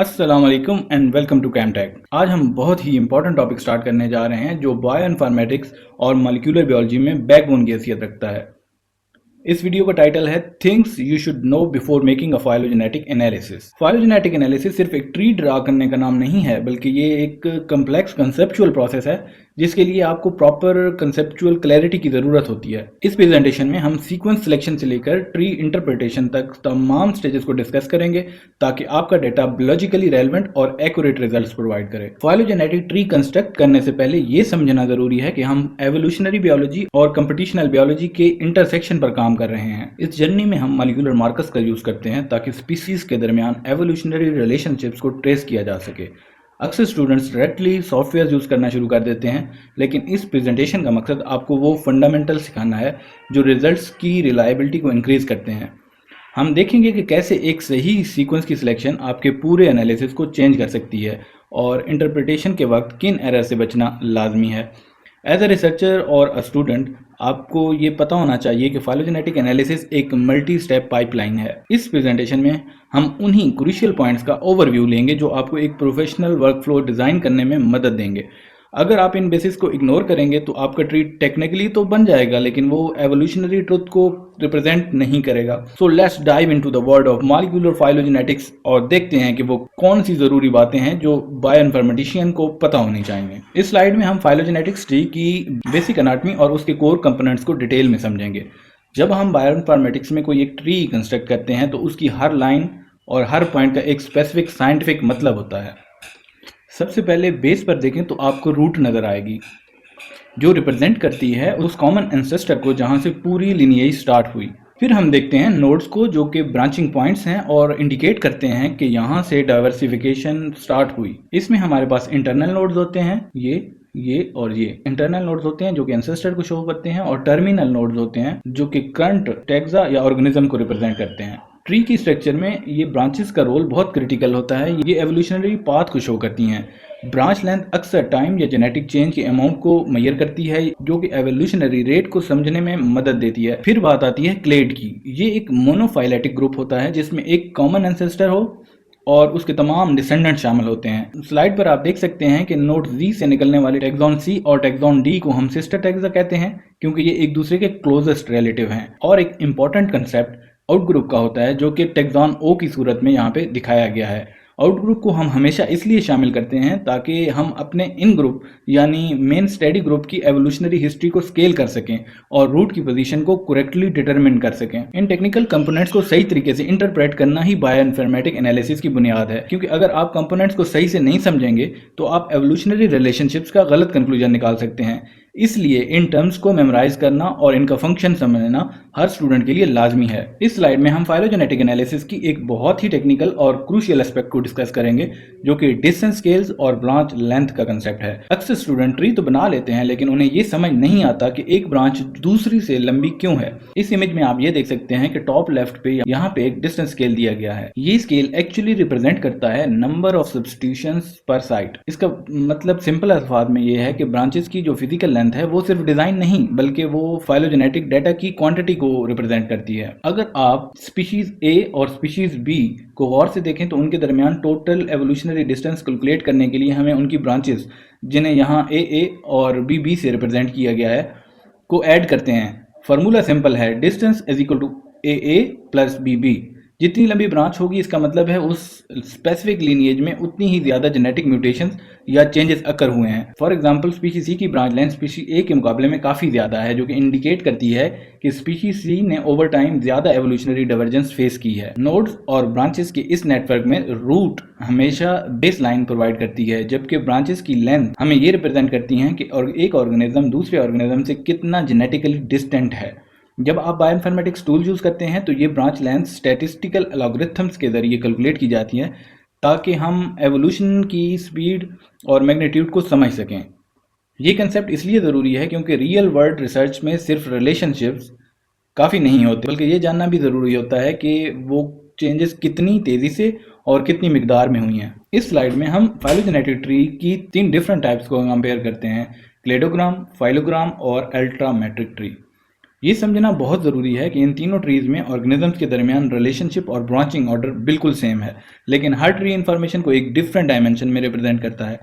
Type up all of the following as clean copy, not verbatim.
अस्सलाम वालेकुम and welcome to कैमटेक। आज हम बहुत ही इंपॉर्टेंट टॉपिक स्टार्ट करने जा रहे हैं जो बायो इन्फॉर्मेटिक्स और मॉलिक्यूलर बायोलॉजी में बैकबोन की हैसियत रखता है। इस वीडियो का टाइटल है things you should know before making a phylogenetic analysis. Phylogenetic analysis सिर्फ एक ट्री ड्रा करने का नाम नहीं है, बल्कि ये एक कम्प्लेक्स कंसेप्चुअल प्रोसेस है जिसके लिए आपको प्रॉपर कंसेप्चुअल क्लैरिटी की ज़रूरत होती है। इस प्रेजेंटेशन में हम सीक्वेंस सिलेक्शन से लेकर ट्री इंटरप्रिटेशन तक तमाम स्टेजेस को डिस्कस करेंगे ताकि आपका डेटा लॉजिकली रेलेवेंट और एक्यूरेट रिजल्ट्स प्रोवाइड करे। फाइलोजेनेटिक ट्री कंस्ट्रक्ट करने से पहले ये समझना जरूरी है कि हम एवोल्यूशनरी बायोलॉजी और कंप्यूटेशनल बायोलॉजी के इंटरसेक्शन पर काम कर रहे हैं। इस जर्नी में हम मॉलिक्यूलर मार्कर्स का यूज करते हैं ताकि स्पीसीज के दरमियान एवोल्यूशनरी रिलेशनशिप्स को ट्रेस किया जा सके। अक्सर स्टूडेंट्स डायरेक्टली सॉफ्टवेयर यूज करना शुरू कर देते हैं, लेकिन इस प्रेजेंटेशन का मकसद आपको वो फंडामेंटल सिखाना है जो रिजल्ट्स की रिलायबिलिटी को इंक्रीज करते हैं। हम देखेंगे कि कैसे एक सही सीक्वेंस की सिलेक्शन आपके पूरे एनालिसिस को चेंज कर सकती है और इंटरप्रिटेशन के वक्त किन एरर से बचना लाजमी है। एज अ रिसर्चर और अ स्टूडेंट आपको ये पता होना चाहिए कि फाइलोजेनेटिक एनालिसिस एक मल्टी स्टेप पाइपलाइन है। इस प्रेजेंटेशन में हम उन्हीं क्रूशियल पॉइंट्स का ओवरव्यू लेंगे जो आपको एक प्रोफेशनल वर्कफ्लो डिज़ाइन करने में मदद देंगे। अगर आप इन बेसिस को इग्नोर करेंगे तो आपका ट्री टेक्निकली तो बन जाएगा, लेकिन वो एवोल्यूशनरी ट्रुथ को रिप्रेजेंट नहीं करेगा। So let's dive into the world of molecular phylogenetics और देखते हैं कि वो कौन सी जरूरी बातें हैं जो बायोइन्फॉर्मेटिशियन को पता होनी चाहिए। इस स्लाइड में हम फाइलोजेनेटिक्स ट्री की बेसिक एनाटॉमी और उसके कोर कंपोनेंट्स को डिटेल में समझेंगे। जब हम बायोइन्फॉर्मेटिक्स में कोई एक ट्री कंस्ट्रक्ट करते हैं तो उसकी हर लाइन और हर पॉइंट का एक स्पेसिफिक साइंटिफिक मतलब होता है। सबसे पहले बेस पर देखें तो आपको रूट नज़र आएगी जो रिप्रेजेंट करती है उस कॉमन एंसेस्टर को जहां से पूरी लिनिएज स्टार्ट हुई। फिर हम देखते हैं नोड्स को जो कि ब्रांचिंग पॉइंट्स हैं और इंडिकेट करते हैं कि यहाँ से डाइवर्सिफिकेशन स्टार्ट हुई। इसमें हमारे पास इंटरनल नोड्स होते हैं, ये और ये इंटरनल नोड्स होते हैं जो कि एंसेस्टर को शो करते हैं, और टर्मिनल नोड्स होते हैं जो कि करंट टैक्सा या ऑर्गेनिज्म को रिप्रेजेंट करते हैं। ट्री की स्ट्रक्चर में ये ब्रांचेस का रोल बहुत क्रिटिकल होता है। ये एवोल्यूशनरी पाथ को शो करती हैं। ब्रांच लेंथ अक्सर टाइम या जेनेटिक चेंज के अमाउंट को मेजर करती है जो कि एवोल्यूशनरी रेट को समझने में मदद देती है। फिर बात आती है क्लेड की। ये एक मोनोफाइलेटिक ग्रुप होता है जिसमें एक कॉमन एंसेस्टर हो और उसके तमाम डिसेंडेंट शामिल होते हैं। स्लाइड पर आप देख सकते हैं कि नोड जी से निकलने वाले टैक्सॉन सी और टैक्सॉन डी को हम सिस्टर टैक्सा कहते हैं क्योंकि ये एक दूसरे के क्लोजेस्ट रिलेटिव हैं। और एक इंपॉर्टेंट कंसेप्ट आउट ग्रुप का होता है जो कि टैक्सॉन ओ की सूरत में यहाँ पे दिखाया गया है। आउट ग्रुप को हम हमेशा इसलिए शामिल करते हैं ताकि हम अपने इन ग्रुप यानी मेन स्टडी ग्रुप की एवोल्यूशनरी हिस्ट्री को स्केल कर सकें और रूट की पोजीशन को करेक्टली डिटरमिन कर सकें। इन टेक्निकल कंपोनेंट्स को सही तरीके से इंटरप्रेट करना ही बायोइन्फॉर्मेटिक एनालिसिस की बुनियाद है, क्योंकि अगर आप कंपोनेंट्स को सही से नहीं समझेंगे तो आप एवोल्यूशनरी रिलेशनशिप्स का गलत कंक्लूजन निकाल सकते हैं। इसलिए इन टर्म्स को मेमोराइज करना और इनका फंक्शन समझना हर स्टूडेंट के लिए लाजमी है। इस स्लाइड में हम फाइलोजेनेटिक एनालिसिस की एक बहुत ही टेक्निकल और क्रूशियल एस्पेक्ट को डिस्कस करेंगे जो कि डिस्टेंस स्केल्स और ब्रांच लेंथ का कंसेप्ट है। अक्सर स्टूडेंट ट्री तो बना लेते हैं लेकिन उन्हें ये समझ नहीं आता कि एक ब्रांच दूसरी से लंबी क्यों है। इस इमेज में आप ये देख सकते हैं कि टॉप लेफ्ट पे यहाँ पे एक डिस्टेंस स्केल दिया गया है। ये स्केल एक्चुअली रिप्रेजेंट करता है नंबर ऑफ सब्स्टिट्यूशंस पर साइट। इसका मतलब सिंपल अल्फाज में ये है कि ब्रांचेस की जो फिजिकल लेंथ है वो सिर्फ डिजाइन नहीं बल्कि वो फाइलोजेनेटिक डाटा की क्वांटिटी को रिप्रेजेंट करती है। अगर आप स्पीशीज ए और स्पीशीज बी को गौर से देखें तो उनके दरमियान टोटल एवोल्यूशनरी डिस्टेंस कैलकुलेट करने के लिए हमें उनकी ब्रांचेस जिन्हें यहाँ ए और बी से रिप्रेजेंट किया गया है को ऐड करते हैं। फार्मूला सिंपल है, distance is equal to A plus B. जितनी लंबी ब्रांच होगी इसका मतलब है उस स्पेसिफिक लीनिएज में उतनी ही ज्यादा जेनेटिक म्यूटेशंस या चेंजेस अकर हुए हैं। फॉर एग्जांपल स्पीशीज सी की ब्रांच लेंथ स्पीशीज ए के मुकाबले में काफ़ी ज़्यादा है, जो कि इंडिकेट करती है कि स्पीशीज सी ने ओवर टाइम ज़्यादा एवोल्यूशनरी डाइवर्जेंस फेस की है। नोड्स और ब्रांचेस के इस नेटवर्क में रूट हमेशा बेस लाइन प्रोवाइड करती है, जबकि ब्रांचेस की लेंथ हमें ये रिप्रेजेंट करती हैं कि एक ऑर्गेनिज्म दूसरे ऑर्गेनिज्म से कितना जेनेटिकली डिस्टेंट है। जब आप बायोइन्फॉर्मेटिक्स टूल यूज़ करते हैं तो ये ब्रांच लेंथ स्टैटिस्टिकल एल्गोरिथम्स के जरिए कैलकुलेट की जाती हैं ताकि हम एवोल्यूशन की स्पीड और मैग्नीट्यूड को समझ सकें। ये कंसेप्ट इसलिए ज़रूरी है क्योंकि रियल वर्ल्ड रिसर्च में सिर्फ रिलेशनशिप्स काफ़ी नहीं होते, बल्कि ये जानना भी ज़रूरी होता है कि वो चेंजेस कितनी तेज़ी से और कितनी मिकदार में हुई हैं। इस स्लाइड में हम फाइलोजेनेटिक ट्री की 3 डिफरेंट टाइप्स को कंपेयर करते हैं, क्लेडोग्राम, फाइलोग्राम और अल्ट्रामेट्रिक ट्री। ये समझना बहुत ज़रूरी है कि इन तीनों ट्रीज में ऑर्गेनिजम्स के दरमियान रिलेशनशिप और ब्रांचिंग ऑर्डर बिल्कुल सेम है, लेकिन हर ट्री इन्फॉर्मेशन को एक डिफरेंट डायमेंशन में रिप्रेजेंट करता है।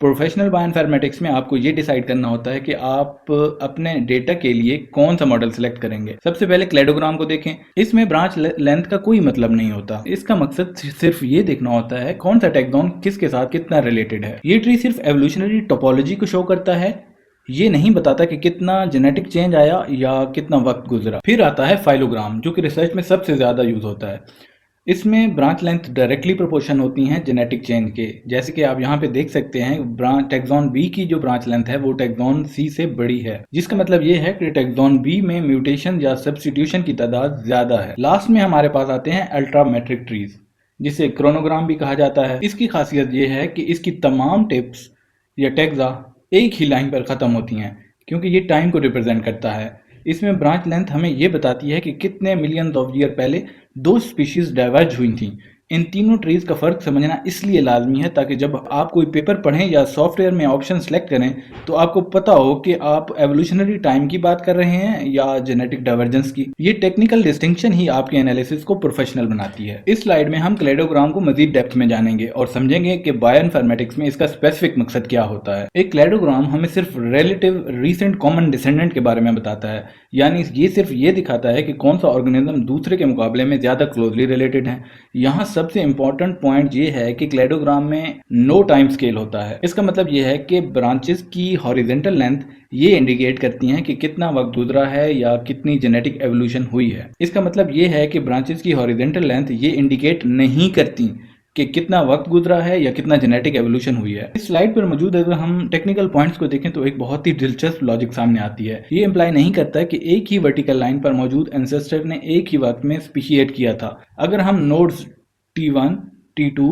प्रोफेशनल बायोइन्फॉर्मेटिक्स में आपको ये डिसाइड करना होता है कि आप अपने डेटा के लिए कौन सा मॉडल सेलेक्ट करेंगे। सबसे पहले क्लेडोग्राम को देखें। इसमें ब्रांच लेंथ का कोई मतलब नहीं होता। इसका मकसद सिर्फ ये देखना होता है कौन सा टैक्सॉन किसके साथ कितना रिलेटेड है। ये ट्री सिर्फ एवोल्यूशनरी टोपोलॉजी को शो करता है, ये नहीं बताता कि कितना जेनेटिक चेंज आया या कितना वक्त गुजरा। फिर आता है फाइलोग्राम, जो कि रिसर्च में सबसे ज़्यादा यूज होता है। इसमें ब्रांच लेंथ डायरेक्टली प्रोपोर्शन होती हैं जेनेटिक चेंज के। जैसे कि आप यहाँ पे देख सकते हैं, ब्रांच टैक्सॉन बी की जो ब्रांच लेंथ है वो टैक्सॉन सी से बड़ी है, जिसका मतलब ये है कि टैक्सॉन बी में म्यूटेशन या सब्स्टिट्यूशन की तादाद ज्यादा है। लास्ट में हमारे पास आते हैं अल्ट्रामेट्रिक ट्रीज, जिसे क्रोनोग्राम भी कहा जाता है। इसकी खासियत ये है कि इसकी तमाम टिप्स या टैक्सा एक ही लाइन पर ख़त्म होती हैं, क्योंकि ये टाइम को रिप्रेजेंट करता है। इसमें ब्रांच लेंथ हमें ये बताती है कि कितने मिलियंस ऑफ ईयर पहले दो स्पीशीज डाइवर्ज हुई थी। इन तीनों ट्रीज का फर्क समझना इसलिए लाजमी है ताकि जब आप कोई पेपर पढ़ें या सॉफ्टवेयर में ऑप्शन सेलेक्ट करें तो आपको पता हो कि आप एवोल्यूशनरी टाइम की बात कर रहे हैं या जेनेटिक डाइवर्जेंस की। ये टेक्निकल डिस्टिंक्शन ही आपके एनालिसिस को प्रोफेशनल बनाती है। इस स्लाइड में हम क्लेडोग्राम को मजीद डेप्थ में जानेंगे और समझेंगे कि बायोइन्फॉर्मेटिक्स में इसका स्पेसिफिक मकसद क्या होता है। एक क्लेडोग्राम हमें सिर्फ रिलेटिव रीसेंट कॉमन डिसेंडेंट के बारे में बताता है, यानी ये सिर्फ ये दिखाता है कि कौन सा ऑर्गेनिज्म दूसरे के मुकाबले में ज्यादा क्लोजली रिलेटेड है। यहाँ सबसे इंपॉर्टेंट पॉइंट ये है कि क्लेडोग्राम में नो टाइम स्केल होता है। इसका मतलब ये है कि ब्रांचेस की हॉरिजेंटल लेंथ ये इंडिकेट करती हैं कि कितना वक्त गुजरा है या कितनी जेनेटिक एवोल्यूशन हुई है। इसका मतलब ये है कि ब्रांचेस की हॉरिजेंटल लेंथ ये इंडिकेट नहीं करती कि कितना वक्त गुजरा है या कितना जेनेटिक एवोल्यूशन हुई है। इस स्लाइड पर मौजूद अगर हम टेक्निकल पॉइंट्स को देखें तो एक बहुत ही दिलचस्प लॉजिक सामने आती है। ये इंप्लाई नहीं करता कि एक ही वर्टिकल लाइन पर मौजूद एंसेस्टर ने एक ही वक्त में स्पीशिएट किया था। अगर हम नोड्स T1, T2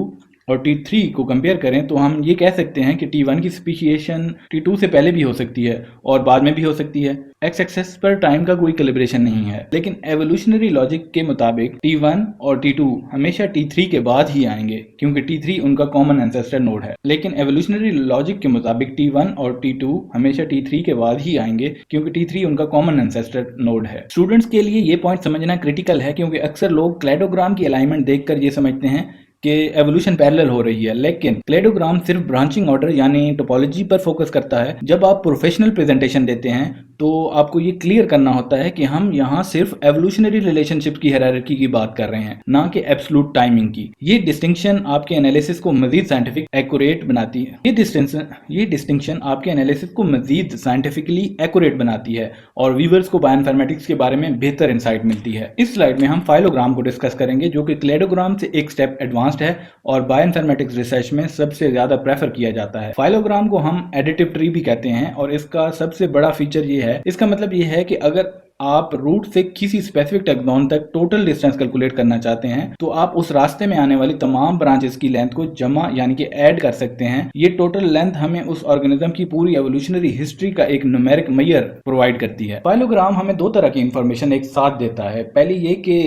और T3 को कंपेयर करें तो हम ये कह सकते हैं कि T1 की स्पीशिएशन T2 से पहले भी हो सकती है और बाद में भी हो सकती है। एक्स एक्सेस पर टाइम का कोई कैलिब्रेशन नहीं है, लेकिन एवोल्यूशनरी लॉजिक के मुताबिक T1 और T2 हमेशा T3 के बाद ही आएंगे, क्योंकि T3 उनका कॉमन एंसेस्टर नोड है। लेकिन एवोल्यूशनरी लॉजिक के मुताबिक T1 और T2 हमेशा T3 के बाद ही आएंगे, क्योंकि T3 उनका कॉमन एंसेस्टर नोड है। स्टूडेंट्स के लिए ये पॉइंट समझना क्रिटिकल है, क्योंकि अक्सर लोग क्लेडोग्राम की अलाइनमेंट देखकर ये समझते हैं कि एवोल्यूशन पैरेलल हो रही है, लेकिन क्लेडोग्राम सिर्फ ब्रांचिंग ऑर्डर यानी टोपोलॉजी पर फोकस करता है। जब आप प्रोफेशनल प्रेजेंटेशन देते हैं तो आपको ये क्लियर करना होता है कि हम यहाँ सिर्फ एवोल्यूशनरी रिलेशनशिप की हायरार्की की बात कर रहे हैं, ना कि एब्सोल्यूट टाइमिंग की। ये डिस्टिंक्शन आपके एनालिसिस को मजीद साइंटिफिक एक्यूरेट बनाती है। ये डिस्टिंक्शन आपके एनालिसिस को मजीद साइंटिफिकली एक्यूरेट बनाती है और व्यूअर्स को बायोइन्फॉर्मेटिक्स के बारे में बेहतर इंसाइट मिलती है। इस स्लाइड में हम फाइलोग्राम को डिस्कस करेंगे, जो कि क्लेडोग्राम से एक स्टेप एडवांस्ड है और बायोइन्फॉर्मेटिक्स रिसर्च में सबसे ज्यादा प्रेफर किया जाता है। फाइलोग्राम को हम एडिटिव ट्री भी कहते हैं और इसका सबसे बड़ा फीचर ये है, इसका मतलब ये है कि अगर आप रूट से किसी स्पेसिफिक टैक्सॉन तक टोटल डिस्टेंस कैलकुलेट करना चाहते हैं तो आप उस रास्ते में आने वाली तमाम ब्रांचेस की लेंथ को जमा यानी कि ऐड कर सकते हैं। ये टोटल लेंथ हमें उस ऑर्गेनिज्म की पूरी एवोल्यूशनरी हिस्ट्री का एक न्यूमेरिक मेजर प्रोवाइड करती है। फाइलोग्राम हमें दो तरह की इंफॉर्मेशन एक साथ देता है। पहली ये कि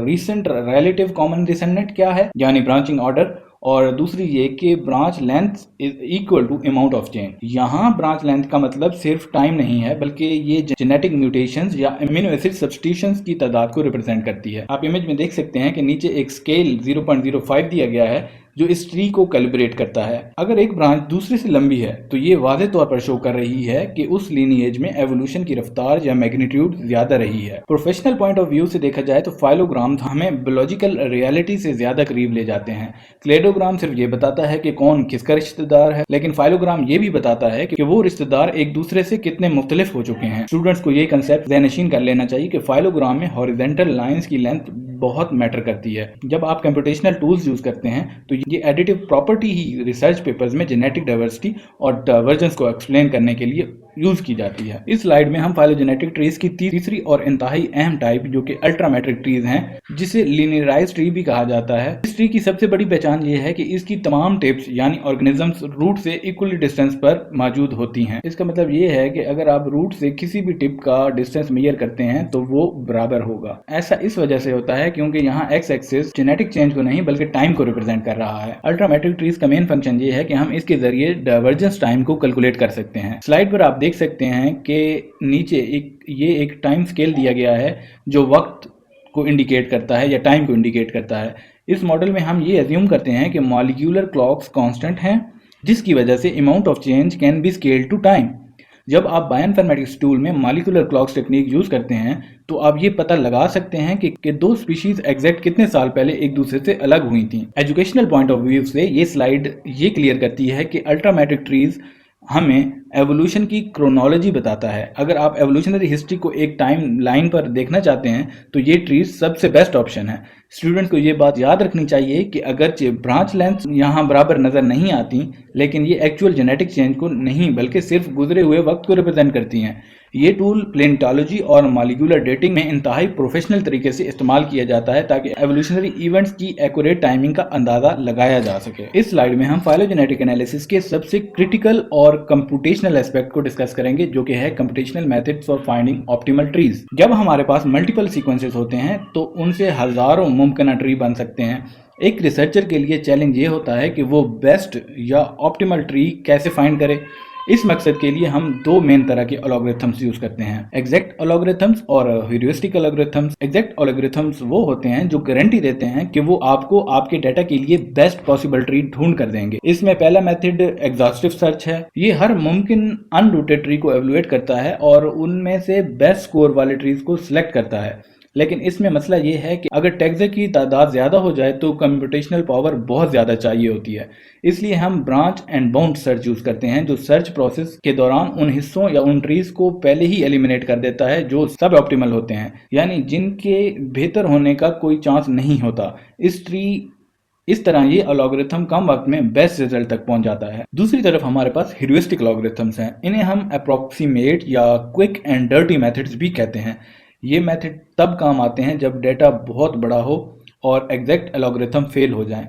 रीसेंट रिलेटिव कॉमन डिसेंडेंट क्या है यानी ब्रांचिंग ऑर्डर, और दूसरी ये कि branch length is equal to amount of chain. यहाँ ब्रांच लेंथ का मतलब सिर्फ टाइम नहीं है, बल्कि ये जेनेटिक म्यूटेशंस या अमीनो एसिड सब्स्टिट्यूशंस की तादाद को रिप्रेजेंट करती है। आप इमेज में देख सकते हैं कि नीचे एक स्केल 0.05 दिया गया है जो इस ट्री को कैलिब्रेट करता है। अगर एक ब्रांच दूसरे से लंबी है तो ये वाज़ेह तौर पर शो कर रही है कि उस लीनिएज में एवोल्यूशन की रफ्तार या मैग्नीट्यूड ज्यादा रही है। प्रोफेशनल पॉइंट ऑफ व्यू से देखा जाए तो फाइलोग्राम हमें बायोलॉजिकल रियलिटी से ज्यादा करीब ले जाते हैं। क्लेडोग्राम सिर्फ ये बताता है कि कौन किसका रिश्तेदार है, लेकिन फाइलोग्राम ये भी बताता है कि वो रिश्तेदार एक दूसरे से कितने मुख्तलिफ हो चुके हैं। स्टूडेंट्स को ये कंसेप्ट ज़हनशीन कर लेना चाहिए कि फाइलोग्राम में हॉरिजॉन्टल लाइंस की लेंथ बहुत मैटर करती है। जब आप कंप्यूटेशनल टूल्स यूज करते हैं तो ये एडिटिव प्रॉपर्टी ही रिसर्च पेपर्स में जेनेटिक डाइवर्सिटी और डाइवर्जेंस को एक्सप्लेन करने के लिए यूज की जाती है। इस स्लाइड में हम फाइलोजेनेटिक ट्रीज की तीसरी और इंतहाई अहम टाइप जो कि अल्ट्रामेट्रिक ट्रीज हैं, जिसे लीनियराइज्ड ट्री भी कहा जाता है। इस ट्री की सबसे बड़ी पहचान ये है कि इसकी तमाम टिप्स यानी ऑर्गेनिजम्स रूट से इक्वली डिस्टेंस पर मौजूद होती हैं। इसका मतलब ये है कि अगर आप रूट से किसी भी टिप का डिस्टेंस मेजर करते हैं तो वो बराबर होगा। ऐसा इस वजह से होता है क्योंकि यहाँ एक्स एक्सिस जेनेटिक चेंज को नहीं बल्कि टाइम को रिप्रेजेंट कर रहा है। अल्ट्रामेट्रिक ट्रीज का मेन फंक्शन ये है कि हम इसके जरिए डाइवर्जेंस टाइम को कैलकुलेट कर सकते हैं। स्लाइड पर आप देख सकते हैं कि नीचे एक टाइम स्केल दिया गया है जो वक्त को इंडिकेट करता है या टाइम को इंडिकेट करता है। इस मॉडल में हम ये एज्यूम करते हैं कि मॉलिक्यूलर क्लॉक्स कांस्टेंट हैं, जिसकी वजह से amount of change can be scaled to time. जब आप बायोइन्फॉर्मेटिक्स टूल में मॉलिक्यूलर क्लॉक्स टेक्निक यूज करते हैं तो आप ये पता लगा सकते हैं कि दो स्पीशीज एग्जैक्ट कितने साल पहले एक दूसरे से अलग हुई थी। एजुकेशनल पॉइंट ऑफ व्यू से ये स्लाइड ये क्लियर करती है कि अल्ट्रामेट्रिक ट्रीज हमें एवोल्यूशन की क्रोनोलॉजी बताता है। अगर आप एवोल्यूशनरी हिस्ट्री को एक टाइम लाइन पर देखना चाहते हैं तो ये ट्रीज सबसे बेस्ट ऑप्शन है। स्टूडेंट्स को ये बात याद रखनी चाहिए कि अगरचे ब्रांच लेंथ यहाँ बराबर नजर नहीं आती, लेकिन ये एक्चुअल जेनेटिक चेंज को नहीं बल्कि सिर्फ गुजरे हुए वक्त को रिप्रेजेंट करती हैं। ये टूल प्लेनेटोलॉजी और मॉलिक्यूलर डेटिंग में इंतहाई प्रोफेशनल तरीके से इस्तेमाल किया जाता है ताकि एवोल्यूशनरी इवेंट्स की एक्यूरेट टाइमिंग का अंदाजा लगाया जा सके। इस स्लाइड में हम फाइलोजेनेटिक एनालिसिस के सबसे क्रिटिकल और कंप्यूटेशनल एस्पेक्ट को डिस्कस करेंगे, जो कि है computational methods for finding optimal trees. जब हमारे पास मल्टीपल सीक्वेंसेस होते हैं तो उनसे हजारों मुमकिन ट्री बन सकते हैं। एक रिसर्चर के लिए चैलेंज ये होता है कि वो बेस्ट या ऑप्टिमल ट्री कैसे फाइंड करे। इस मकसद के लिए हम दो मेन तरह के एल्गोरिथम्स यूज करते हैं, एग्जैक्ट एल्गोरिथम्स और ह्यूरिस्टिक एल्गोरिथम्स। एग्जैक्ट एल्गोरिथम्स वो होते हैं जो गारंटी देते हैं कि वो आपको आपके डाटा के लिए बेस्ट पॉसिबल ट्री ढूंढ कर देंगे। इसमें पहला मेथड एग्जॉस्टिव सर्च है। ये हर मुमकिन अनरूटेड ट्री को एवेलुएट करता है और उनमें से बेस्ट स्कोर वाले ट्रीज को सिलेक्ट करता है। लेकिन इसमें मसला ये है कि अगर टैग्स की तादाद ज़्यादा हो जाए तो कंप्यूटेशनल पावर बहुत ज़्यादा चाहिए होती है। इसलिए हम branch and bound search use करते हैं, जो सर्च प्रोसेस के दौरान उन हिस्सों या उन ट्रीज को पहले ही एलिमिनेट कर देता है जो सब ऑप्टिमल होते हैं, यानी जिनके बेहतर होने का कोई चांस नहीं होता। इस तरह ये एल्गोरिथम कम वक्त में बेस्ट रिजल्ट तक पहुंच जाता है। दूसरी तरफ हमारे पास ह्यूरिस्टिक एल्गोरिथम्स हैं। इन्हें हम अप्रोक्सीमेट या क्विक एंड डर्टी मेथड्स भी कहते हैं। ये मेथड तब काम आते हैं जब डेटा बहुत बड़ा हो और एग्जैक्ट एल्गोरिथम फेल हो जाएं।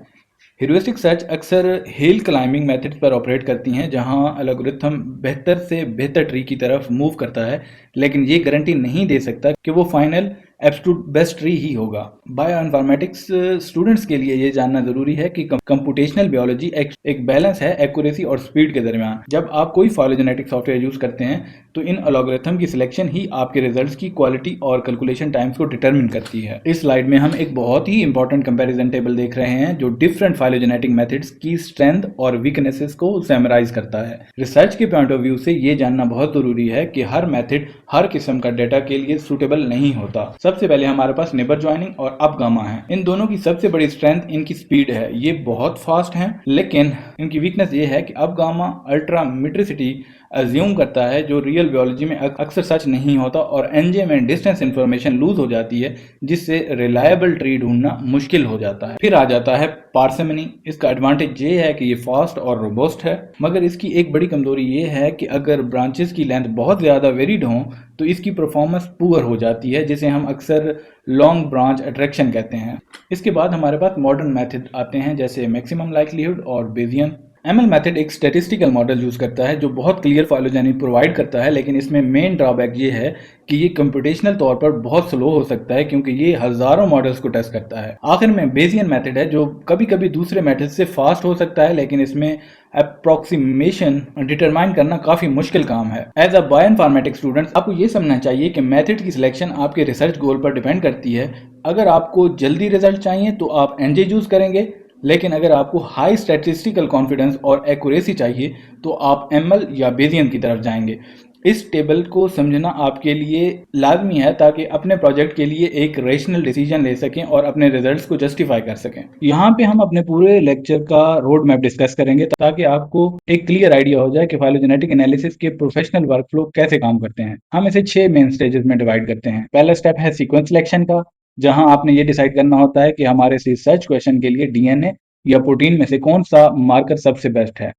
ह्यूरिस्टिक सर्च अक्सर हिल क्लाइंबिंग मेथड्स पर ऑपरेट करती हैं, जहां एल्गोरिथम बेहतर से बेहतर ट्री की तरफ मूव करता है, लेकिन ये गारंटी नहीं दे सकता कि वो फाइनल एब्सोल्यूट बेस्ट ट्री ही होगा। बायोइन्फॉर्मेटिक्स स्टूडेंट्स के लिए ये जानना जरूरी है कि कंप्यूटेशनल बायोलॉजी एक बैलेंस है एक्यूरेसी और स्पीड के दरमियान। जब आप कोई फाइलोजेनेटिक सॉफ्टवेयर यूज करते हैं तो इन एल्गोरिथम की सिलेक्शन ही आपके रिजल्ट्स की क्वालिटी और कैलकुलेशन टाइम्स को डिटरमिन करती है। इस स्लाइड में हम एक बहुत ही इंपॉर्टेंट कंपैरिजन टेबल देख रहे हैं जो डिफरेंट फाइलोजेनेटिक मेथड्स की स्ट्रेंथ और वीकनेसेस को समराइज करता है। रिसर्च के पॉइंट ऑफ व्यू से ये जानना बहुत जरूरी है कि हर मेथड हर किस्म का डेटा के लिए सूटेबल नहीं होता। सबसे पहले हमारे पास नेबर ज्वाइनिंग और अप गामा है। इन दोनों की सबसे बड़ी स्ट्रेंथ इनकी स्पीड है। ये बहुत फास्ट हैं, लेकिन इनकी वीकनेस ये है कि अप गामा अल्ट्रा मेट्रिसिटी अज्यूम करता है, जो रियल बायोलॉजी में अक्सर सच नहीं होता, और एनजे में डिस्टेंस इंफॉर्मेशन लूज हो जाती है, जिससे रिलायबल ट्री ढूंढना मुश्किल हो जाता है। फिर आ जाता है पार्सिमनी। इसका एडवांटेज ये है कि ये फास्ट और रोबस्ट है, मगर इसकी एक बड़ी कमजोरी ये है कि अगर ब्रांचेस की लेंथ बहुत ज्यादा वेरिड हो तो इसकी परफॉर्मेंस पुअर हो जाती है, जिसे हम अक्सर लॉन्ग ब्रांच अट्रैक्शन कहते हैं। इसके बाद हमारे पास मॉडर्न मेथड आते हैं जैसे मैक्सिमम लाइक्लीहुड और बेजियन। एमएल मेथड एक स्टैटिस्टिकल मॉडल यूज करता है जो बहुत क्लियर फाइलोजेनी प्रोवाइड करता है, लेकिन इसमें मेन ड्रॉबैक ये है कि ये कंप्यूटेशनल तौर पर बहुत स्लो हो सकता है क्योंकि ये हजारों मॉडल्स को टेस्ट करता है। आखिर में बेजियन मेथड है जो कभी कभी दूसरे मेथड से फास्ट हो सकता है, लेकिन इसमें अप्रोक्सीमेशन डिटरमाइन करना काफी मुश्किल काम है। एज अ बायोइन्फॉर्मेटिक्स स्टूडेंट आपको ये समझना चाहिए कि मेथड की सिलेक्शन आपके रिसर्च गोल पर डिपेंड करती है। अगर आपको जल्दी रिजल्ट चाहिए तो आप एनजे यूज करेंगे, लेकिन अगर आपको हाई स्टैटिस्टिकल कॉन्फिडेंस और एक्यूरेसी चाहिए तो आप एमएल या बेजियन की तरफ जाएंगे। इस टेबल को समझना आपके लिए लाजमी है ताकि अपने प्रोजेक्ट के लिए एक रेशनल डिसीजन ले सकें और अपने रिजल्ट्स को जस्टिफाई कर सकें। यहाँ पे हम अपने पूरे लेक्चर का रोड मैप डिस्कस करेंगे ताकि आपको एक क्लियर आइडिया हो जाए कि फाइलोजेनेटिक एनालिसिस के प्रोफेशनल वर्कफ्लो कैसे काम करते हैं। हम इसे 6 मेन स्टेजेस में डिवाइड करते हैं। पहला स्टेप है सीक्वेंस सिलेक्शन का, जहां आपने ये डिसाइड करना होता है कि हमारे रिसर्च क्वेश्चन के लिए डीएनए या प्रोटीन में से कौन सा मार्कर सबसे बेस्ट है।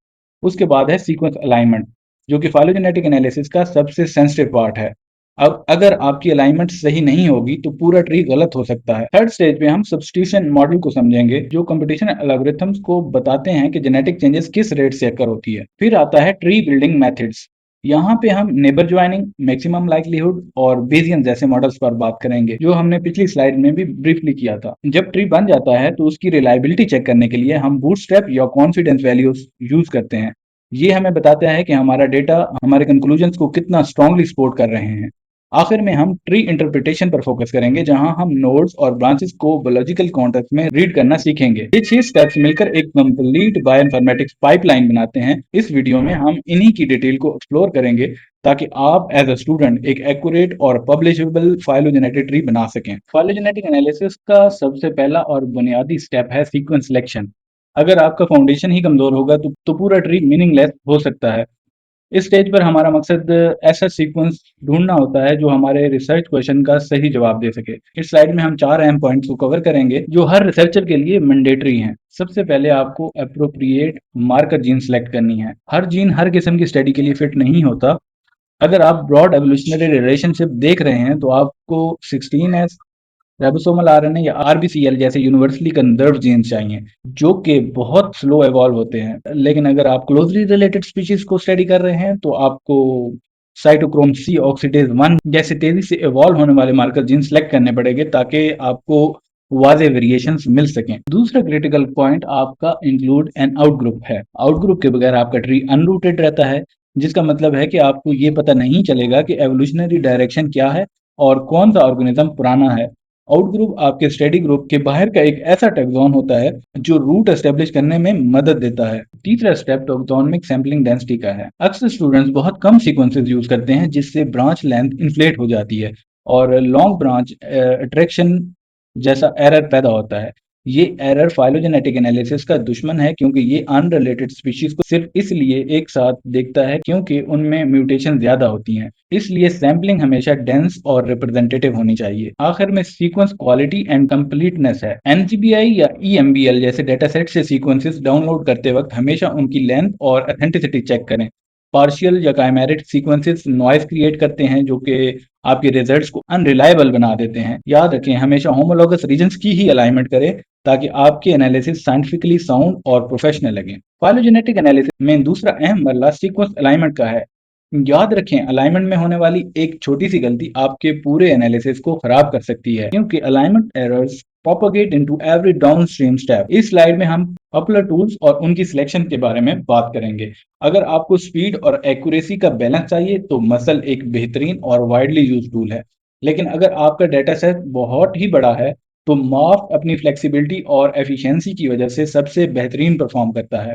उसके बाद है सीक्वेंस अलाइनमेंट, जो कि फाइलोजेनेटिक एनालिसिस का सबसे सेंसिटिव पार्ट है। अब अगर आपकी अलाइनमेंट सही नहीं होगी तो पूरा ट्री गलत हो सकता है। थर्ड स्टेज पे हम सब्स्टिट्यूशन मॉडल को समझेंगे, जो कंप्यूटेशन एल्गोरिथम्स को बताते हैं कि जेनेटिक चेंजेस किस रेट से अकर होती है। फिर आता है ट्री बिल्डिंग मेथड्स। यहाँ पे हम नेबर ज्वाइनिंग, मैक्सिमम लाइक्लीहुड और बेजियन जैसे मॉडल्स पर बात करेंगे, जो हमने पिछली स्लाइड में भी ब्रीफली किया था। जब ट्री बन जाता है तो उसकी रिलायबिलिटी चेक करने के लिए हम बूटस्ट्रैप या कॉन्फिडेंस वैल्यूज यूज करते हैं। ये हमें बताता है कि हमारा डेटा हमारे कंक्लूजन्स को कितना स्ट्रांगली सपोर्ट कर रहे हैं। आखिर में हम ट्री इंटरप्रिटेशन पर फोकस करेंगे, जहां हम नोड्स और ब्रांचेस को बायोलॉजिकल कॉन्टेक्स्ट में रीड करना सीखेंगे। ये 6 स्टेप्स मिलकर एक कंप्लीट बायोइन्फॉर्मेटिक्स पाइपलाइन बनाते हैं। इस वीडियो में हम इन्हीं की डिटेल को एक्सप्लोर करेंगे ताकि आप एज अ स्टूडेंट एक एक्यूरेट और पब्लिशेबल फाइलोजेनेटिक ट्री बना सकें। फाइलोजेनेटिक एनालिसिस का सबसे पहला और बुनियादी स्टेप है सीक्वेंस सिलेक्शन। अगर आपका फाउंडेशन ही कमजोर होगा तो पूरा ट्री मीनिंगलेस हो सकता है। इस स्टेज पर हमारा मकसद ऐसा सीक्वेंस ढूंढना होता है जो हमारे रिसर्च क्वेश्चन का सही जवाब दे सके। इस स्लाइड में हम 4 अहम पॉइंट्स को कवर करेंगे जो हर रिसर्चर के लिए मैंडेटरी हैं। सबसे पहले आपको एप्रोप्रिएट मार्कर जीन सेलेक्ट करनी है। हर जीन हर किस्म की स्टडी के लिए फिट नहीं होता। अगर आप ब्रॉड एवोल्यूशनरी रिलेशनशिप देख रहे हैं तो आपको 16S राइबोसोमल आरएनए या आरबीसीएल जैसे यूनिवर्सली कंजर्व्ड जीन्स चाहिए जो कि बहुत स्लो इवॉल्व होते हैं। लेकिन अगर आप क्लोजली रिलेटेड स्पीशीज को स्टडी कर रहे हैं तो आपको साइटोक्रोम सी ऑक्सीडेज 1 जैसे तेजी से इवॉल्व होने वाले मार्कर जीन सेलेक्ट करने पड़ेंगे ताकि आपको वाजे वेरिएशंस मिल सकें। दूसरा क्रिटिकल पॉइंट आपका इंक्लूड एंड आउट ग्रुप है। आउट ग्रुप के बगैर आपका ट्री अनरूटेड रहता है, जिसका मतलब है कि आपको ये पता नहीं चलेगा कि एवोल्यूशनरी डायरेक्शन क्या है और कौन सा ऑर्गेनिज्म पुराना है। आउट ग्रुप आपके स्टडी ग्रुप के बाहर का एक ऐसा टैक्सॉन होता है जो रूट एस्टेब्लिश करने में मदद देता है। तीसरा स्टेप टैक्सोनमिक सैम्पलिंग डेंसिटी का है। अक्सर स्टूडेंट्स बहुत कम सीक्वेंसेस यूज करते हैं जिससे ब्रांच लेंथ इन्फ्लेट हो जाती है और लॉन्ग ब्रांच अट्रैक्शन जैसा एरर पैदा होता है। ये एरर फाइलोजेनेटिक एनालिसिस का दुश्मन है क्योंकि ये अनरिलेटेड स्पीशीज को सिर्फ इसलिए एक साथ देखता है क्योंकि उनमें म्यूटेशन ज्यादा होती हैं। इसलिए सैम्पलिंग हमेशा डेंस और रिप्रेजेंटेटिव होनी चाहिए। आखिर में सीक्वेंस क्वालिटी एंड कंप्लीटनेस है। एनजीबीआई या ईएमबीएल जैसे डेटासेट से सीक्वेंसेस डाउनलोड करते वक्त हमेशा उनकी लेंथ और अथेंटिसिटी चेक करें। पार्शियल या काइमेरिक सीक्वेंसेस नॉइज क्रिएट करते हैं जो कि आपके रिजल्ट्स को अनरिलायबल बना देते हैं। याद रखें, हमेशा होमोलॉगस रीजन्स की ही अलाइनमेंट करें ताकि आपके एनालिसिस साइंटिफिकली साउंड और प्रोफेशनल लगे। फाइलोजेनेटिक एनालिसिस में दूसरा अहम मरला सीक्वेंस अलाइनमेंट का है। याद रखें, अलाइनमेंट में होने वाली एक छोटी सी गलती आपके पूरे एनालिसिस को खराब कर सकती है क्योंकि alignment errors propagate into every downstream step। इस स्लाइड में हम पॉपुलर टूल्स और उनकी सिलेक्शन के बारे में बात करेंगे। अगर आपको स्पीड और एक्यूरेसी का बैलेंस चाहिए तो मसल एक बेहतरीन और वाइडली यूज टूल है। लेकिन अगर आपका डेटा सेट बहुत ही बड़ा है तो मॉफ अपनी फ्लेक्सिबिलिटी और एफिशिएंसी की वजह से सबसे बेहतरीन परफॉर्म करता है।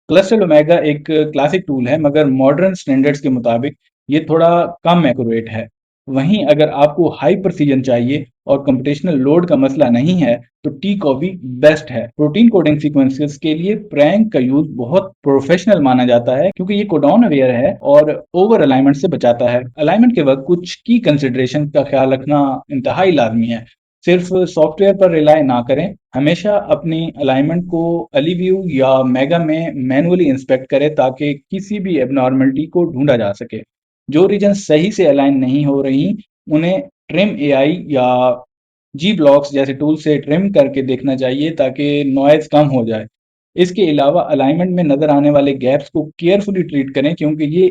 क्लस्टल ओमेगा एक क्लासिक टूल है मगर मॉडर्न स्टैंडर्ड्स के मुताबिक ये थोड़ा कम एक्यूरेट है। वहीं अगर आपको हाई प्रिसीजन चाहिए और कंप्यूटेशनल लोड का मसला नहीं है तो टी कॉपी बेस्ट है। प्रोटीन कोडिंग सीक्वेंसेस के लिए प्रैंक का यूज बहुत प्रोफेशनल माना जाता है क्योंकि ये कोडॉन अवेयर है और ओवर अलाइनमेंट से बचाता है। अलाइनमेंट के वक्त कुछ की कंसिडरेशन का ख्याल रखना इंतहाई लाजमी है। सिर्फ सॉफ्टवेयर पर रिलाय ना करें। हमेशा अपनी अलाइनमेंट को अलीव्यू या मेगा में मैनुअली इंस्पेक्ट करें ताकि किसी भी एबनॉर्मलिटी को ढूंढा जा सके। जो रीजन सही से अलाइन नहीं हो रही उन्हें ट्रिम एआई या जी ब्लॉक्स जैसे टूल से ट्रिम करके देखना चाहिए ताकि नॉइज कम हो जाए। इसके अलावा अलाइनमेंट में नजर आने वाले गैप्स को केयरफुली ट्रीट करें क्योंकि ये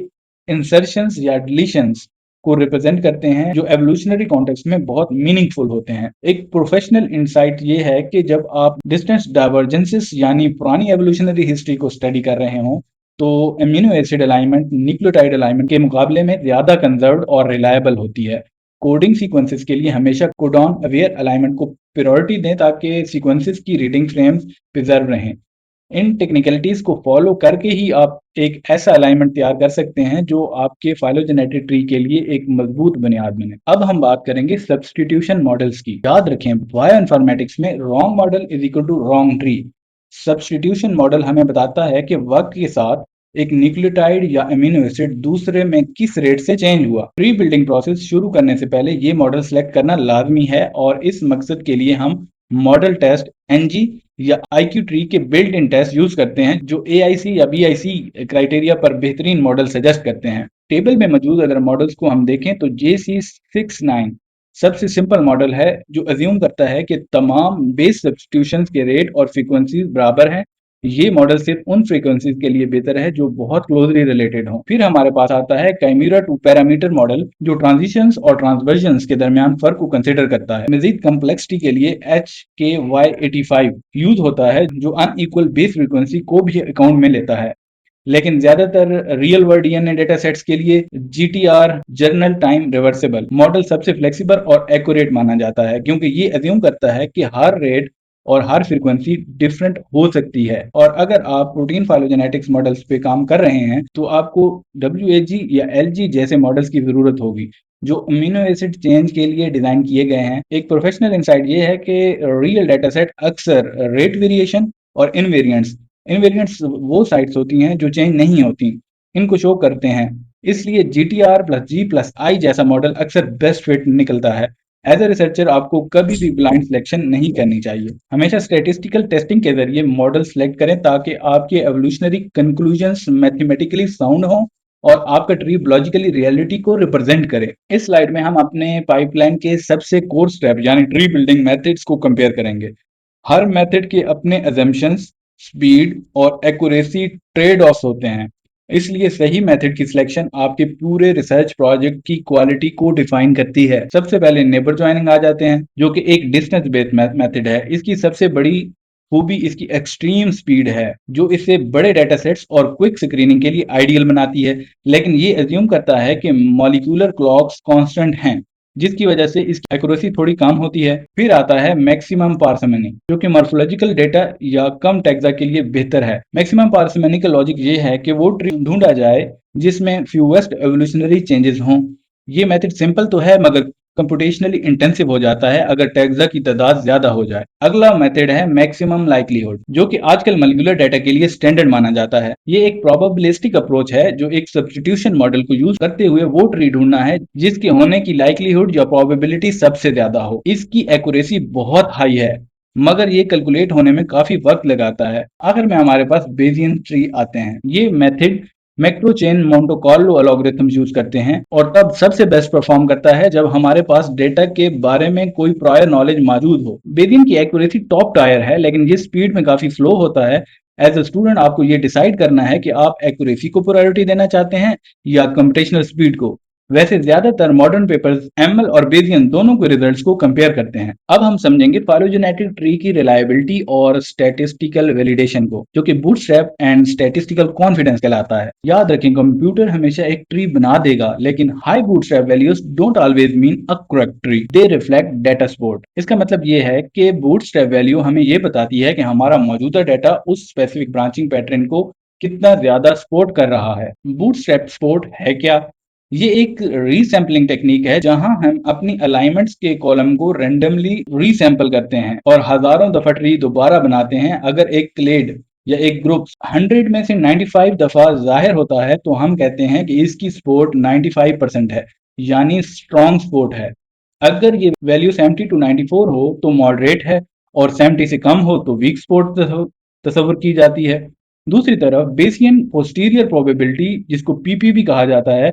इंसर्शंस या डिलीशंस को रिप्रेजेंट करते हैं जो एवोल्यूशनरी कॉन्टेक्स्ट में बहुत मीनिंगफुल होते हैं। एक प्रोफेशनल इंसाइट ये है कि जब आप डिस्टेंस डाइवर्जेंसेस यानी पुरानी एवोल्यूशनरी हिस्ट्री को स्टडी कर रहे हों तो amino acid alignment nucleotide alignment के मुकाबले में ज्यादा कंजर्व्ड और रिलायबल होती है। कोडिंग सीक्वेंसेस के लिए हमेशा कोडॉन अवेयर अलाइनमेंट को प्रायोरिटी दें ताकि सीक्वेंसेस की रीडिंग फ्रेम्स प्रिजर्व रहें। इन टेक्निकलिटीज को फॉलो करके ही आप एक ऐसा अलाइनमेंट तैयार कर सकते हैं जो आपके फाइलोजेनेटिक ट्री के लिए एक मजबूत बुनियाद बने। अब हम बात करेंगे सब्स्टिट्यूशन मॉडल्स की। याद रखें, बायोइन्फॉर्मेटिक्स में wrong model is equal to wrong tree. Substitution model हमें बताता है कि वक्त के साथ एक न्यूक्लियोटाइड या अमीनो एसिड दूसरे में किस रेट से चेंज हुआ। प्री बिल्डिंग प्रोसेस शुरू करने से पहले ये मॉडल सेलेक्ट करना लाजमी है और इस मकसद के लिए हम मॉडल टेस्ट एनजी या आईक्यू ट्री के बिल्ट इन टेस्ट यूज करते हैं जो एआईसी या बीआईसी क्राइटेरिया पर बेहतरीन मॉडल सजेस्ट करते हैं। टेबल में मौजूद अगर मॉडल्स को हम देखें तो JC69 सबसे सिंपल मॉडल है जो अज्यूम करता है कि तमाम बेस सब्स्टिट्यूशंस के रेट और फ्रीक्वेंसीज बराबर हैं। ये मॉडल सिर्फ उन फ्रीक्वेंसीज के लिए बेहतर है जो बहुत क्लोजली रिलेटेड हो। फिर हमारे पास आता है काइमेरा टू पैरामीटर मॉडल जो ट्रांजिशंस और ट्रांसवर्जन्स के दरमियान फर्क को कंसिडर करता है। मजीद कम्प्लेक्सिटी के लिए HKY85 यूज होता है जो अनइक्वल बेस फ्रीक्वेंसी को भी अकाउंट में लेता है। लेकिन ज्यादातर real world DNA data sets के लिए GTR journal time reversible model सबसे फ्लेक्सिबल और एक्यूरेट माना जाता है, क्योंकि ये एज्यूम करता है कि हर रेट और हर फ्रीक्वेंसी डिफरेंट हो सकती है। और अगर आप प्रोटीन फाइलोजेनेटिक्स मॉडल्स पे काम कर रहे हैं तो आपको डब्ल्यूएजी या एलजी जैसे मॉडल्स की जरूरत होगी जो अमीनो एसिड चेंज के लिए डिजाइन किए गए हैं। एक प्रोफेशनल इंसाइट ये है कि रियल डेटा सेट अक्सर रेट वेरिएशन और इनवेरिएंट्स इनवेरिएंट्स वो साइट्स होती हैं जो चेंज नहीं होती, इनको शो करते हैं। इसलिए जीटीआर प्लस जी प्लस आई जैसा मॉडल अक्सर बेस्ट फिट निकलता है। एज ए रिसर्चर आपको कभी भी ब्लाइंड सिलेक्शन नहीं करनी चाहिए। हमेशा स्टैटिस्टिकल टेस्टिंग के जरिए मॉडल सेलेक्ट करें ताकि आपके एवोल्यूशनरी कंक्लूजन्स मैथमेटिकली साउंड हों और आपका ट्री लॉजिकली रियलिटी को रिप्रेजेंट करे। इस स्लाइड में हम अपने पाइपलाइन के सबसे कोर स्टेप यानी ट्री बिल्डिंग मेथड्स को कंपेयर करेंगे। हर मेथड के अपने अजम्पशंस, स्पीड और एक्यूरेसी ट्रेड ऑफ्स होते हैं। इसलिए सही मेथड की सिलेक्शन आपके पूरे रिसर्च प्रोजेक्ट की क्वालिटी को डिफाइन करती है। सबसे पहले नेबर जॉइनिंग आ जाते हैं, जो कि एक डिस्टेंस बेस्ड मेथड है। इसकी सबसे बड़ी खूबी इसकी एक्सट्रीम स्पीड है, जो इसे बड़े डेटा सेट्स और क्विक स्क्रीनिंग के लिए आइडियल बनाती है। लेकिन ये एज्यूम करता है कि मॉलिक्यूलर क्लॉक्स कांस्टेंट हैं, जिसकी वजह से इसकी एक्यूरेसी थोड़ी कम होती है। फिर आता है मैक्सिमम पार्सिमनी, जो कि मॉर्फोलॉजिकल डेटा या कम टैक्सा के लिए बेहतर है। मैक्सिमम पार्सिमनी का लॉजिक ये है कि वो ट्री ढूंढा जाए जिसमें फ्यूएस्ट एवोल्यूशनरी चेंजेस हों। ये मेथड सिंपल तो है मगर कंप्यूटेशनली इंटेंसिव हो जाता है अगर टैक्सा की तादाद ज्यादा हो जाए। अगला मेथड है मैक्सिमम लाइक्लीहुड, जो कि आजकल मॉलिक्यूलर डेटा के लिए स्टैंडर्ड माना जाता है। ये एक प्रोबेबिलिस्टिक अप्रोच है जो एक सब्स्टिट्यूशन मॉडल को यूज करते हुए वो ट्री ढूंढना है जिसके होने की लाइक्लीहुड या प्रोबेबिलिटी सबसे ज्यादा हो। इसकी एक्यूरेसी बहुत हाई है मगर ये कैलकुलेट होने में काफी वक्त लगाता है। आखिर में हमारे पास बेसियन ट्री आते हैं। ये method macro chain Monte Carlo algorithm use करते हैं और तब सबसे बेस्ट परफॉर्म करता है जब हमारे पास डेटा के बारे में कोई प्रायर नॉलेज मौजूद हो। बेसियन की एक्यूरेसी टॉप टायर है, लेकिन ये स्पीड में काफी स्लो होता है। एज ए स्टूडेंट आपको ये डिसाइड करना है कि आप एक्यूरेसी को प्रायोरिटी देना चाहते हैं या कंप्यूटेशनल स्पीड को। वैसे ज्यादातर मॉडर्न पेपर्स एमएल और बेसियन दोनों के रिजल्ट्स को कंपेयर करते हैं। अब हम समझेंगे फाइलोजेनेटिक ट्री की रिलायबिलिटी और स्टैटिस्टिकल वैलिडेशन को, जो कि बूटस्ट्रैप एंड स्टैटिस्टिकल कॉन्फिडेंस कहलाता है। याद रखें, कंप्यूटर हमेशा एक ट्री बना देगा, लेकिन high bootstrap values don't always mean a correct tree, they reflect data support. इसका मतलब ये है कि बूटस्ट्रैप वैल्यू हमें ये बताती है कि हमारा मौजूदा डेटा उस स्पेसिफिक ब्रांचिंग पैटर्न को कितना ज्यादा सपोर्ट कर रहा है। बूटस्ट्रैप सपोर्ट है क्या? ये एक रीसैम्पलिंग टेक्निक है जहां हम अपनी अलाइनमेंट्स के कॉलम को रैंडमली रीसैम्पल करते हैं और हजारों दफा ट्री दोबारा बनाते हैं। अगर एक क्लेड या एक ग्रुप 100 में से 95 दफा जाहिर होता है तो हम कहते हैं कि इसकी सपोर्ट 95% है, यानी स्ट्रॉन्ग सपोर्ट है। अगर ये वैल्यू 70 टू 94 हो तो मॉडरेट है और 70 से कम हो तो वीक सपोर्ट तस्वर की जाती है। दूसरी तरफ बेसियन पोस्टीरियर प्रोबेबिलिटी, जिसको पीपीबी कहा जाता है,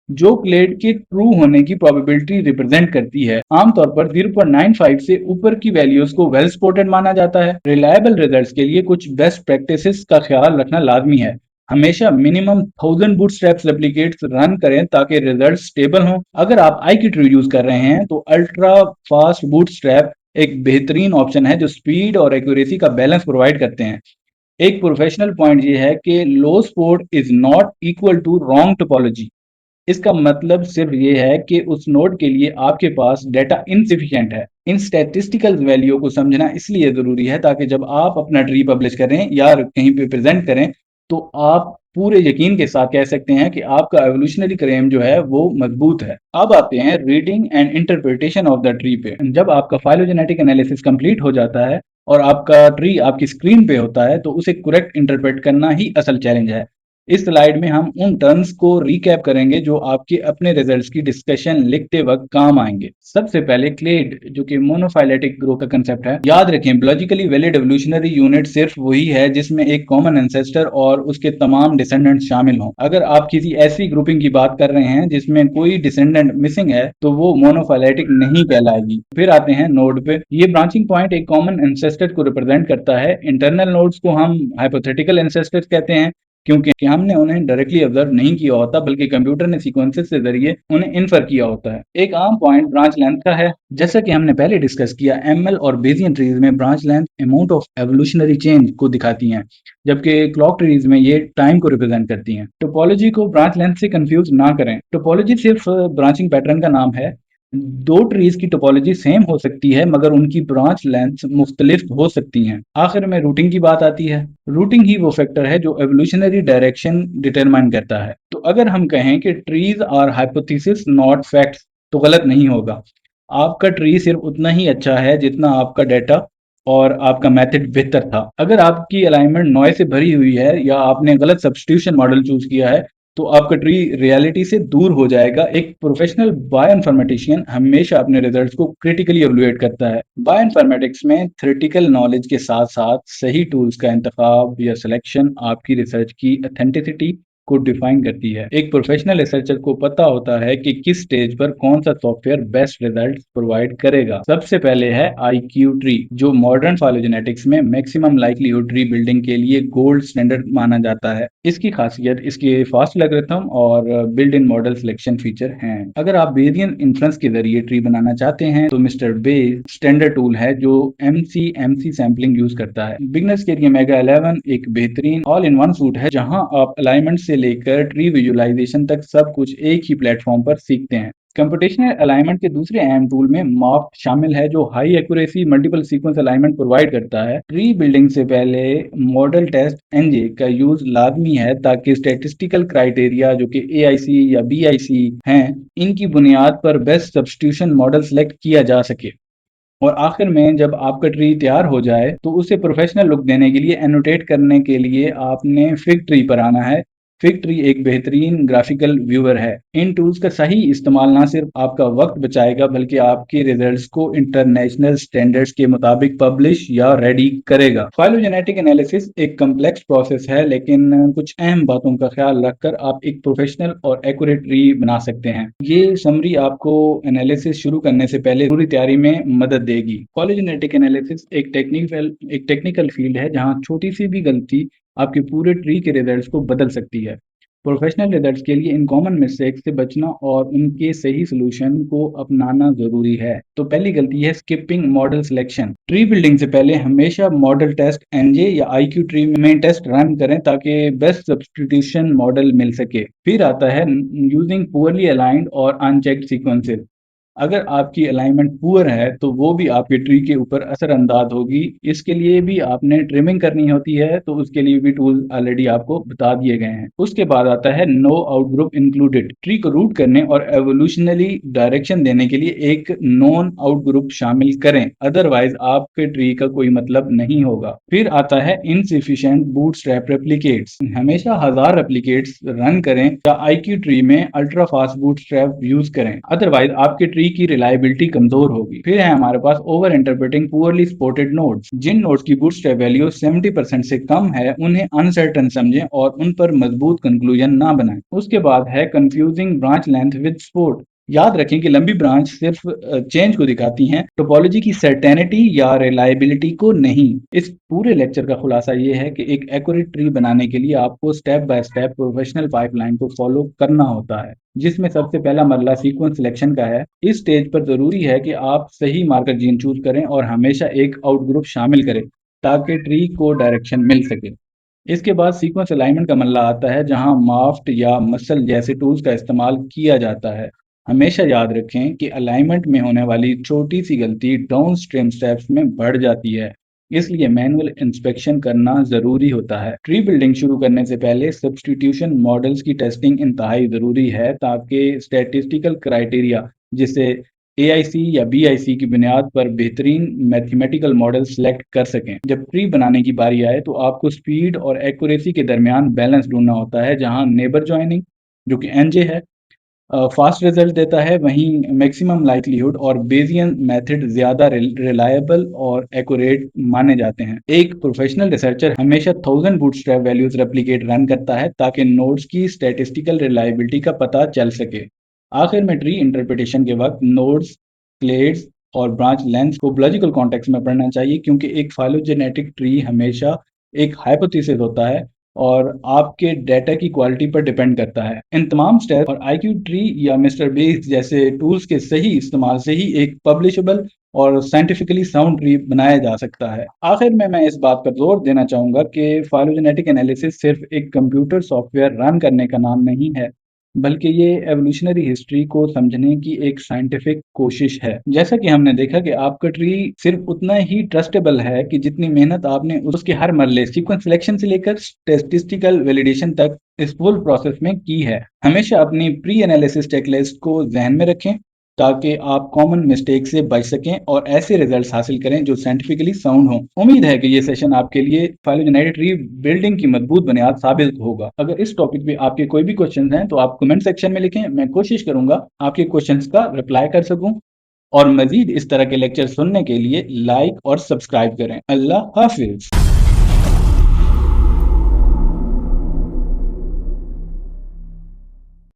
जो क्लेड के ट्रू होने की प्रोबेबिलिटी रिप्रेजेंट करती है, आमतौर पर 0.95 से ऊपर की वैल्यूज को वेल सपोर्टेड माना जाता है। रिलायबल रिजल्ट्स के लिए कुछ बेस्ट प्रैक्टिसेस का ख्याल रखना लाजमी है। हमेशा मिनिमम 1000 बूटस्ट्रैप्स रेप्लिकेट्स रन करें ताकि रिजल्ट स्टेबल हों। अगर आप आई की ट्री यूज कर रहे हैं तो अल्ट्रा फास्ट बूटस्ट्रैप एक बेहतरीन ऑप्शन है जो स्पीड और एक्यूरेसी का बैलेंस प्रोवाइड करते हैं। एक प्रोफेशनल पॉइंट ये है कि low support is not equal to wrong topology. इसका मतलब सिर्फ ये है कि उस नोड के लिए आपके पास डेटा इनसिफिशिएंट है। इन स्टैटिस्टिकल वैल्यू को समझना इसलिए जरूरी है ताकि जब आप अपना ट्री पब्लिश करें या कहीं पे प्रेजेंट करें तो आप पूरे यकीन के साथ कह सकते हैं कि आपका एवोल्यूशनरी क्लेम जो है वो मजबूत है। अब आते हैं reading and interpretation of the tree पे। जब आपका फाइलोजेनेटिक एनालिसिस कंप्लीट हो जाता है और आपका ट्री आपकी स्क्रीन पे होता है तो उसे करेक्ट इंटरप्रेट करना ही असल चैलेंज है। इस स्लाइड में हम उन टर्म्स को रिकैप करेंगे जो आपके अपने रिजल्ट्स की डिस्कशन लिखते वक्त काम आएंगे। सबसे पहले क्लेड, जो कि मोनोफाइलेटिक ग्रो का कंसेप्ट है। याद रखें, बियोलॉजिकली वैलिड एवोल्यूशनरी यूनिट सिर्फ वही है जिसमें एक कॉमन एंसेस्टर और उसके तमाम डिसेंडेंट शामिल हों। अगर आप किसी ऐसी ग्रुपिंग की बात कर रहे हैं जिसमें कोई डिसेंडेंट मिसिंग है तो वो मोनोफाइलेटिक नहीं कहलाएगी। फिर आते हैं नोड पे। ये ब्रांचिंग पॉइंट एक कॉमन एंसेस्टर को रिप्रेजेंट करता है। इंटरनल नोड्स को हम हाइपोथेटिकल एंसेस्टर्स कहते हैं क्योंकि हमने उन्हें डायरेक्टली ऑब्जर्व नहीं किया होता, बल्कि कंप्यूटर ने सीक्वेंसेस के जरिए उन्हें इन्फर किया होता है। एक आम पॉइंट ब्रांच लेंथ का है। जैसा कि हमने पहले डिस्कस किया, एमएल और बेसियन ट्रीज में branch length amount of evolutionary change को दिखाती हैं, जबकि क्लॉक ट्रीज में ये टाइम को रिप्रेजेंट करती हैं। टोपोलॉजी को ब्रांच लेंथ से कंफ्यूज ना करें। टोपोलॉजी सिर्फ ब्रांचिंग पैटर्न का नाम है। दो ट्रीज की टोपोलॉजी सेम हो सकती है, मगर उनकी ब्रांच लेंथ मुख्तलिफ हो सकती हैं। आखिर में रूटिंग की बात आती है। रूटिंग ही वो फैक्टर है जो एवोल्यूशनरी डायरेक्शन डिटरमाइन करता है। तो अगर हम कहें कि trees are hypothesis not facts, तो गलत नहीं होगा। आपका ट्री सिर्फ उतना ही अच्छा है जितना आपका डेटा और आपका मेथड बेहतर था। अगर आपकी अलाइनमेंट नॉइस से भरी हुई है या आपने गलत सब्स्टिट्यूशन मॉडल चूज किया है, तो आपका ट्री रियलिटी से दूर हो जाएगा। एक प्रोफेशनल बायोइन्फॉर्मेटिशियन हमेशा अपने रिजल्ट्स को क्रिटिकली एवलुएट करता है। बायोइन्फॉर्मेटिक्स में थ्योरेटिकल नॉलेज के साथ साथ सही टूल्स का इंतखाब या सिलेक्शन आपकी रिसर्च की ऑथेंटिसिटी को डिफाइन करती है। एक प्रोफेशनल रिसर्चर को पता होता है कि किस स्टेज पर कौन सा सॉफ्टवेयर बेस्ट रिजल्ट प्रोवाइड करेगा। सबसे पहले है IQ ट्री, जो मॉडर्न फाइलोजेनेटिक्स में मैक्सिमम लाइक्लीहुड ट्री बिल्डिंग के लिए गोल्ड स्टैंडर्ड माना जाता है। इसकी खासियत इसके फास्ट एल्गोरिथम और build in model selection feature हैं। अगर आप बेसियन इन्फ्रेंस के जरिए ट्री बनाना चाहते हैं, तो मिस्टर बे स्टैंडर्ड टूल है जो MCMC सैम्पलिंग यूज करता है। बिगनर्स के लिए मेगा 11 एक बेहतरीन ऑल इन वन सूट है, जहां आप अलाइनमेंट से लेकर ट्री विजुअलाइजेशन तक सब कुछ एक ही प्लेटफॉर्म पर सीखते हैं। कंप्यूटेशनल अलाइनमेंट के दूसरे अहम टूल में माफ्ट शामिल है, जो high accuracy multiple sequence alignment provide करता है। ट्री बिल्डिंग से पहले मॉडल टेस्ट एनजे का यूज लाजमी है, ताकि स्टेटिस्टिकल क्राइटेरिया जो कि AIC या BIC हैं, इनकी बुनियाद पर बेस्ट सब्स्टिट्यूशन मॉडल सेलेक्ट किया जा सके। और आखिर में जब आपका ट्री तैयार हो जाए, तो उसे प्रोफेशनल लुक देने के लिए एनोटेट करने के लिए आपने फिग ट्री पर आना है। फिग ट्री एक बेहतरीन ग्राफिकल व्यूअर है। इन टूल्स का सही इस्तेमाल ना सिर्फ आपका वक्त बचाएगा, बल्कि आपके रिजल्ट्स को इंटरनेशनल स्टैंडर्ड्स के मुताबिक पब्लिश या रेडी करेगा। फाइलोजेनेटिक एनालिसिस एक कम्प्लेक्स प्रोसेस है, लेकिन कुछ अहम बातों का ख्याल रखकर आप एक प्रोफेशनल और एक्यूरेट ट्री बना सकते हैं। ये समरी आपको एनालिसिस शुरू करने से पहले पूरी तैयारी में मदद देगी। फाइलोजेनेटिक एनालिसिस एक टेक्निकल फील्ड है, जहां छोटी सी भी गलती आपके पूरे ट्री के रिजल्ट्स को बदल सकती है। प्रोफेशनल रिजल्ट्स के लिए इन कॉमन मिस्टेक्स से बचना और उनके सही सोल्यूशन को अपनाना जरूरी है। तो पहली गलती है skipping model selection. Tree building से पहले हमेशा मॉडल टेस्ट एनजे या IQ ट्री में टेस्ट रन करें, ताकि बेस्ट सब्स्टिट्यूशन मॉडल मिल सके। फिर आता है यूजिंग पुअरली अलाइंड और अनचेक्ड सीक्वेंसेस। अगर आपकी अलाइनमेंट पुअर है, तो वो भी आपके ट्री के ऊपर असरअंदाज होगी। इसके लिए भी आपने ट्रिमिंग करनी होती है, तो उसके लिए भी टूल ऑलरेडी आपको बता दिए गए हैं। उसके बाद आता है no out group included. Tree को रूट करने और एवोल्यूशनरी डायरेक्शन देने के लिए एक नॉन आउट ग्रुप शामिल करें, अदरवाइज आपके ट्री का कोई मतलब नहीं होगा। फिर आता है इनसिफिशिएंट बूटस्ट्रैप रेप्लिकेट्स। हमेशा 1000 रेप्लिकेट्स रन करें या IQ ट्री में अल्ट्रा फास्ट बूटस्ट्रैप यूज करें, अदरवाइज आपके ट्री की रिलायबिलिटी कमजोर होगी। फिर है हमारे पास over interpreting poorly spotted nodes. जिन नोड्स की बूटस्ट्रैप वैल्यू 70% से कम है, उन्हें अनसर्टन समझें और उन पर मजबूत कंक्लूजन ना बनाएं। उसके बाद है confusing branch length with support. याद रखें कि लंबी ब्रांच सिर्फ चेंज को दिखाती हैं, टोपोलॉजी की सर्टेनिटी या रिलायबिलिटी को नहीं। इस पूरे लेक्चर का खुलासा ये है कि एक एक्यूरेट ट्री बनाने के लिए आपको step by step professional pipeline को फॉलो करना होता है, जिसमें सबसे पहला मरला सीक्वेंस सिलेक्शन का है। इस स्टेज पर जरूरी है कि आप सही मार्कर जीन चूज करें और हमेशा एक आउट ग्रुप शामिल करें, ताकि ट्री को डायरेक्शन मिल सके। इसके बाद सीक्वेंस अलाइनमेंट का मल्ला आता है, जहां माफ्ट या मसल जैसे टूल्स का इस्तेमाल किया जाता है। हमेशा याद रखें कि अलाइनमेंट में होने वाली छोटी सी गलती डाउन स्ट्रीम स्टेप्स में बढ़ जाती है, इसलिए मैनुअल इंस्पेक्शन करना जरूरी होता है। ट्री बिल्डिंग शुरू करने से पहले सब्स्टिट्यूशन मॉडल्स की टेस्टिंग इंतहाई जरूरी है, ताकि स्टैटिस्टिकल क्राइटेरिया जिसे AIC या BIC की बुनियाद पर बेहतरीन मैथमेटिकल मॉडल सेलेक्ट कर सकें। जब ट्री बनाने की बारी आए, तो आपको स्पीड और एक्यूरेसी के दरमियान बैलेंस ढूंढना होता है। जहां नेबर जॉइनिंग, जो कि NJ है, फास्ट रिजल्ट देता है, वहीं मैक्सिमम लाइक्लीहुड और बेसियन मेथड ज्यादा रिलायबल और एक्यूरेट माने जाते हैं। एक प्रोफेशनल रिसर्चर हमेशा 1000 बूटस्ट्रैप वैल्यूज रेप्लिकेट रन करता है, ताकि नोड्स की स्टैटिस्टिकल रिलायबिलिटी का पता चल सके। आखिर में ट्री इंटरप्रिटेशन के वक्त नोड्स, क्लेड्स और ब्रांच लेंथ को लॉजिकल कॉन्टेक्स्ट में पढ़ना चाहिए, क्योंकि एक फाइलोजेनेटिक ट्री हमेशा एक हाइपोथेसिस होता है और आपके डाटा की क्वालिटी पर डिपेंड करता है। इन तमाम स्टेप्स और आईक्यू ट्री या मिस्टर बेस जैसे टूल्स के सही इस्तेमाल से ही एक पब्लिशेबल और साइंटिफिकली साउंड ट्री बनाया जा सकता है। आखिर में मैं इस बात पर जोर देना चाहूंगा कि फाइलोजेनेटिक एनालिसिस सिर्फ एक कंप्यूटर सॉफ्टवेयर रन करने का नाम नहीं है, बल्कि ये एवोल्यूशनरी हिस्ट्री को समझने की एक साइंटिफिक कोशिश है। जैसा कि हमने देखा कि आपका ट्री सिर्फ उतना ही ट्रस्टेबल है कि जितनी मेहनत आपने उसके हर मरले सीक्वेंस सिलेक्शन से लेकर स्टैटिस्टिकल वैलिडेशन तक इस फुल प्रोसेस में की है। हमेशा अपनी प्री एनालिसिस चेकलिस्ट को ध्यान में रखें ताकि आप कॉमन मिस्टेक से बच सकें और ऐसे रिजल्ट्स हासिल करें जो साइंटिफिकली साउंड हों। उम्मीद है कि ये सेशन आपके लिए फाइलोजेनेटिक ट्री बिल्डिंग की मजबूत बुनियाद साबित होगा। अगर इस टॉपिक पे आपके कोई भी क्वेश्चन हैं तो आप कमेंट सेक्शन में लिखें, मैं कोशिश करूंगा आपके क्वेश्चंस का रिप्लाई कर सकूं। और मजीद इस तरह के लेक्चर सुनने के लिए लाइक और सब्सक्राइब करें। अल्लाह हाफिज।